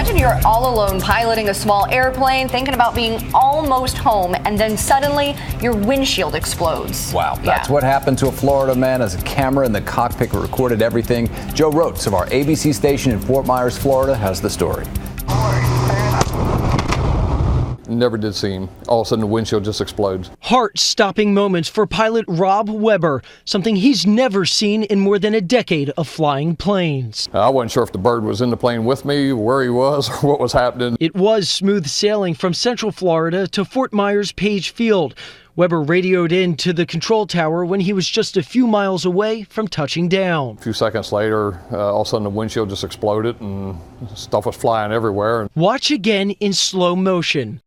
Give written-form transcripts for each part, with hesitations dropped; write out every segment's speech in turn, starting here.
Imagine you're all alone piloting a small airplane, thinking about being almost home, and then suddenly your windshield explodes. Wow, that's what happened to a Florida man as a camera in the cockpit recorded everything. Joe Rotes of our ABC station in Fort Myers, Florida, has the story. Never did see him. All of a sudden the windshield just explodes. Heart-stopping moments for pilot Rob Weber, something he's never seen in more than a decade of flying planes. I wasn't sure if the bird was in the plane with me, where he was, or what was happening. It was smooth sailing from Central Florida to Fort Myers Page Field. Weber radioed in to the control tower when he was just a few miles away from touching down. A few seconds later, all of a sudden the windshield just exploded and stuff was flying everywhere. Watch again in slow motion.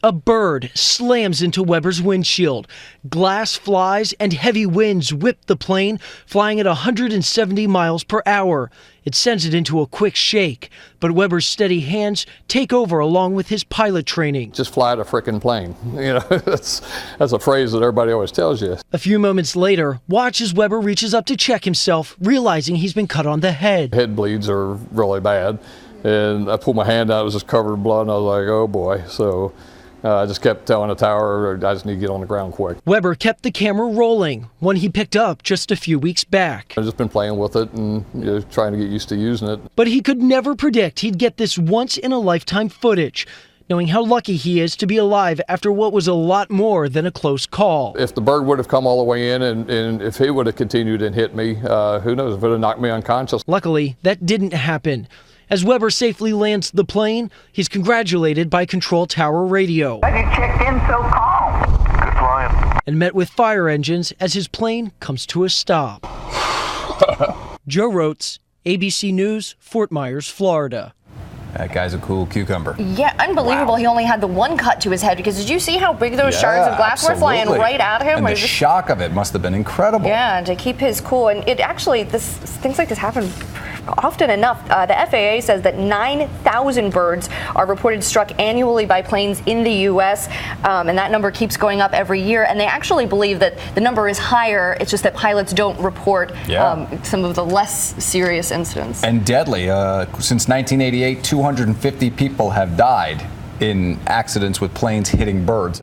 A bird slams into Weber's windshield. Glass flies and heavy winds whip the plane, flying at 170 miles per hour. It sends it into a quick shake, but Weber's steady hands take over along with his pilot training. Just fly the frickin' plane. You know, that's a phrase that everybody always tells you. A few moments later, watch as Weber reaches up to check himself, realizing he's been cut on the head. Head bleeds are really bad, and I pulled my hand out, it was just covered in blood, and I was like, oh boy. So I just kept telling the tower, I just need to get on the ground quick. Weber kept the camera rolling, one he picked up just a few weeks back. I've just been playing with it and trying to get used to using it. But he could never predict he'd get this once-in-a-lifetime footage, knowing how lucky he is to be alive after what was a lot more than a close call. If the bird would have come all the way in and if he would have continued and hit me, who knows, if it would have knocked me unconscious. Luckily, that didn't happen. As Weber safely lands the plane, he's congratulated by control tower radio. You checked in so calm. Good flying. And met with fire engines as his plane comes to a stop. Joe Rotes, ABC News, Fort Myers, Florida. That guy's a cool cucumber. Yeah, unbelievable. Wow. He only had the one cut to his head, because did you see how big those shards of glass were flying right at him? And the shock of it must have been incredible. Yeah, to keep his cool. And it actually, things like this happen often enough. The FAA says that 9,000 birds are reported struck annually by planes in the U.S., and that number keeps going up every year. And they actually believe that the number is higher. It's just that pilots don't report some of the less serious incidents. And deadly. Since 1988, 250 people have died in accidents with planes hitting birds.